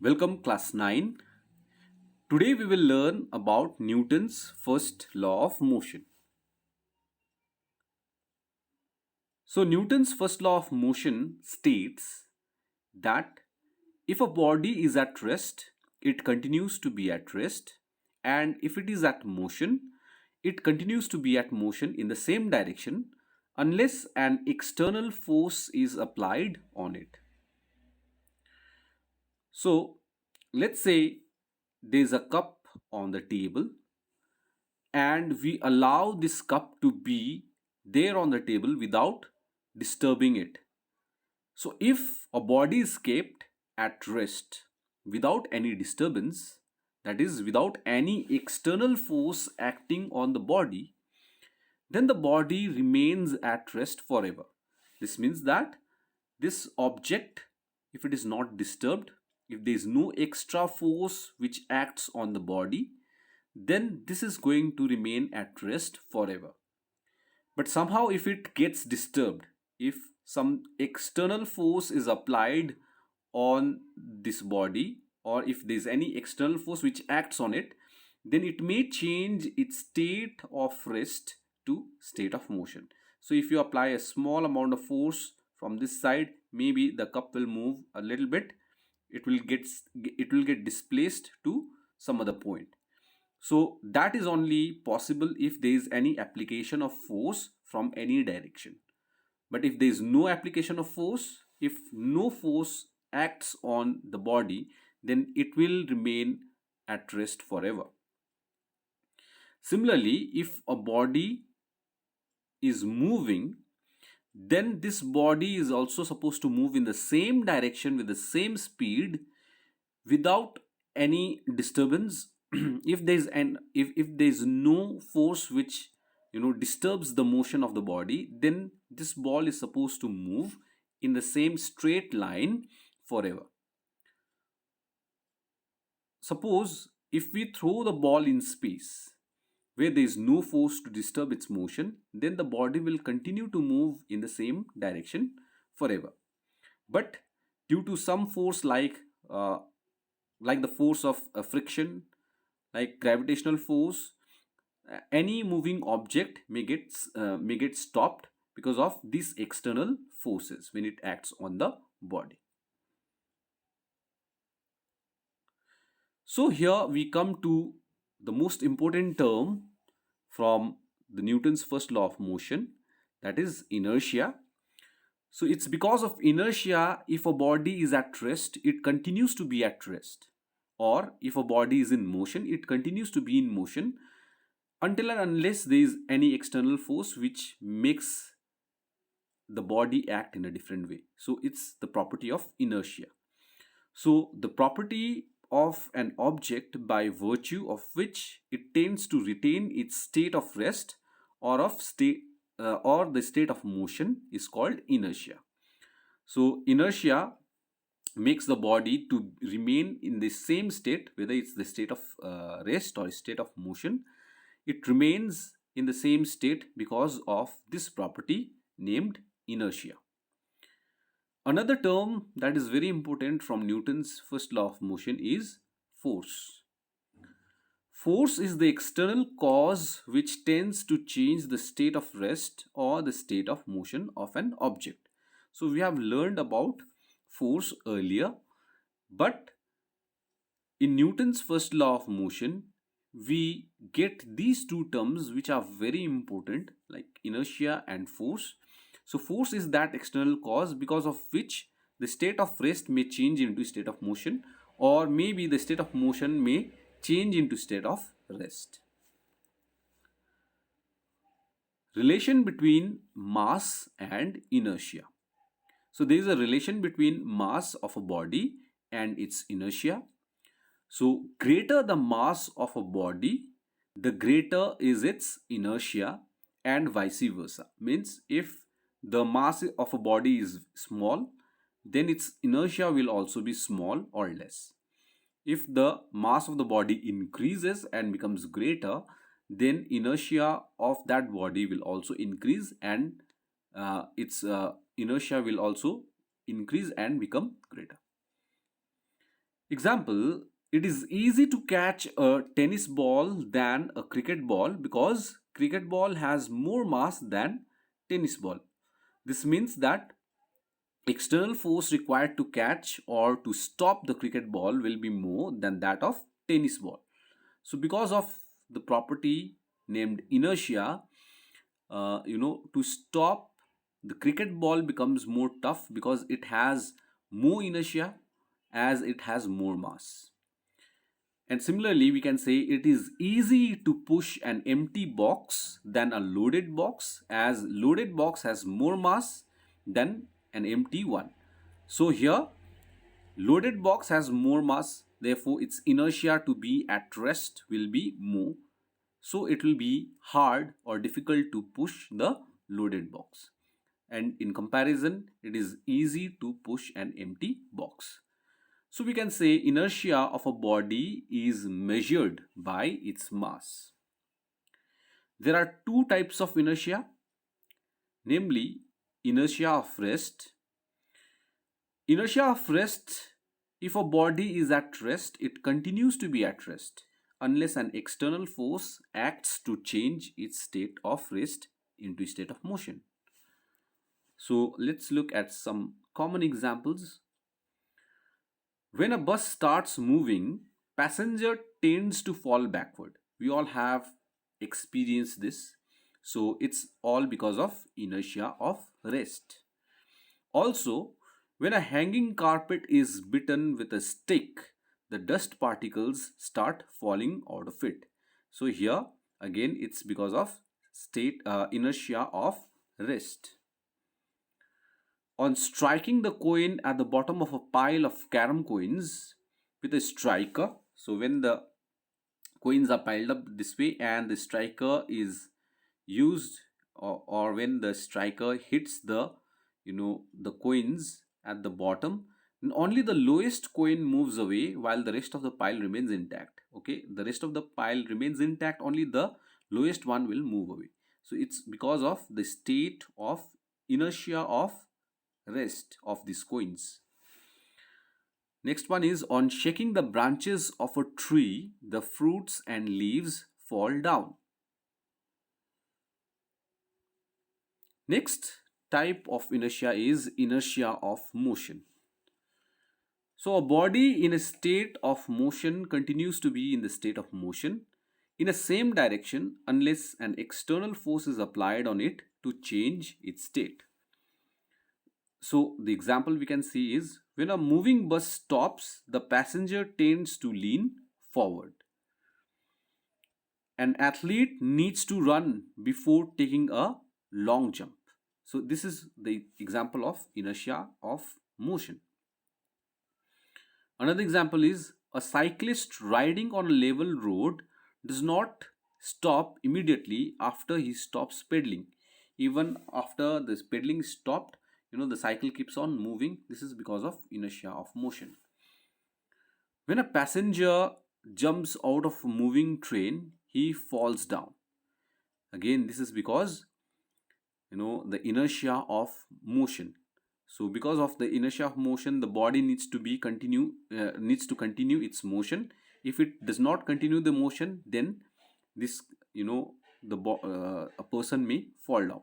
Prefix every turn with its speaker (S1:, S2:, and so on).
S1: Welcome class 9. Today we will learn about Newton's first law of motion. So Newton's first law of motion states that if a body is at rest, it continues to be at rest, and if it is at motion, it continues to be at motion in the same direction unless an external force is applied on it. So let's say there is a cup on the table and we allow this cup to be there on the table without disturbing it. So, if a body is kept at rest without any disturbance, that is, without any external force acting on the body, then the body remains at rest forever. This means that this object, if it is not disturbed, if there is no extra force which acts on the body, then this is going to remain at rest forever. But somehow, if it gets disturbed, if some external force is applied on this body, or if there's any external force which acts on it, then it may change its state of rest to state of motion. So if you apply a small amount of force from this side, maybe the cup will move a little bit. It will get displaced to some other point. So that is only possible if there is any application of force from any direction. But if there is no application of force, if no force acts on the body, then it will remain at rest forever. Similarly, if a body is moving, then this body is also supposed to move in the same direction with the same speed without any disturbance. If there is no force which disturbs the motion of the body, then this ball is supposed to move in the same straight line forever. Suppose if we throw the ball in space where there is no force to disturb its motion, then the body will continue to move in the same direction forever. But due to some force like the force of friction, like gravitational force, any moving object may get stopped because of these external forces when it acts on the body. So here we come to the most important term from the Newton's first law of motion, that is inertia. So it's because of inertia, if a body is at rest, it continues to be at rest. Or if a body is in motion, it continues to be in motion until and unless there is any external force which makes the body act in a different way. So it's the property of inertia. So the property of an object by virtue of which it tends to retain its state of rest or the state of motion is called inertia. So inertia makes the body to remain in the same state, whether it's the state of rest or state of motion. It remains in the same state because of this property named inertia. Another term that is very important from Newton's first law of motion is force. Force is the external cause which tends to change the state of rest or the state of motion of an object. So we have learned about force earlier, but in Newton's first law of motion, we get these two terms which are very important, like inertia and force. So force is that external cause because of which the state of rest may change into state of motion, or maybe the state of motion may change into state of rest. Relation between mass and inertia. So there is a relation between mass of a body and its inertia. So greater the mass of a body, the greater is its inertia, and vice versa. Means if the mass of a body is small, then its inertia will also be small or less. If the mass of the body increases and becomes greater, then inertia of that body will also increase, and its inertia will also increase and become greater. Example, it is easy to catch a tennis ball than a cricket ball because cricket ball has more mass than tennis ball. This means that external force required to catch or to stop the cricket ball will be more than that of tennis ball. So because of the property named inertia, to stop the cricket ball becomes more tough because it has more inertia as it has more mass. And similarly, we can say it is easy to push an empty box than a loaded box, as loaded box has more mass than an empty one. So here, loaded box has more mass, therefore its inertia to be at rest will be more. So it will be hard or difficult to push the loaded box. And in comparison, it is easy to push an empty box. So we can say inertia of a body is measured by its mass. There are two types of inertia, namely inertia of rest. Inertia of rest, if a body is at rest, it continues to be at rest unless an external force acts to change its state of rest into a state of motion. So let's look at some common examples. When a bus starts moving, passenger tends to fall backward. We all have experienced this. So it's all because of inertia of rest. Also, when a hanging carpet is bitten with a stick, the dust particles start falling out of it. So here again it's because of state inertia of rest. On striking the coin at the bottom of a pile of carom coins with a striker, so when the coins are piled up this way and the striker is used, or when the striker hits the coins at the bottom, and only the lowest coin moves away while the rest of the pile remains intact. Okay, the rest of the pile remains intact, only the lowest one will move away. So it's because of the state of inertia of rest of these coins. Next one is, on shaking the branches of a tree, the fruits and leaves fall down. Next type of inertia is inertia of motion. So a body in a state of motion continues to be in the state of motion in a same direction unless an external force is applied on it to change its state. So the example we can see is, when a moving bus stops, the passenger tends to lean forward. An athlete needs to run before taking a long jump. So this is the example of inertia of motion. Another example is, a cyclist riding on a level road does not stop immediately after he stops pedaling. Even after this pedaling stopped, the cycle keeps on moving. This is because of inertia of motion. When a passenger jumps out of a moving train, he falls down. Again, this is because the inertia of motion. So because of the inertia of motion, the body needs to continue its motion. If it does not continue the motion, then this a person may fall down.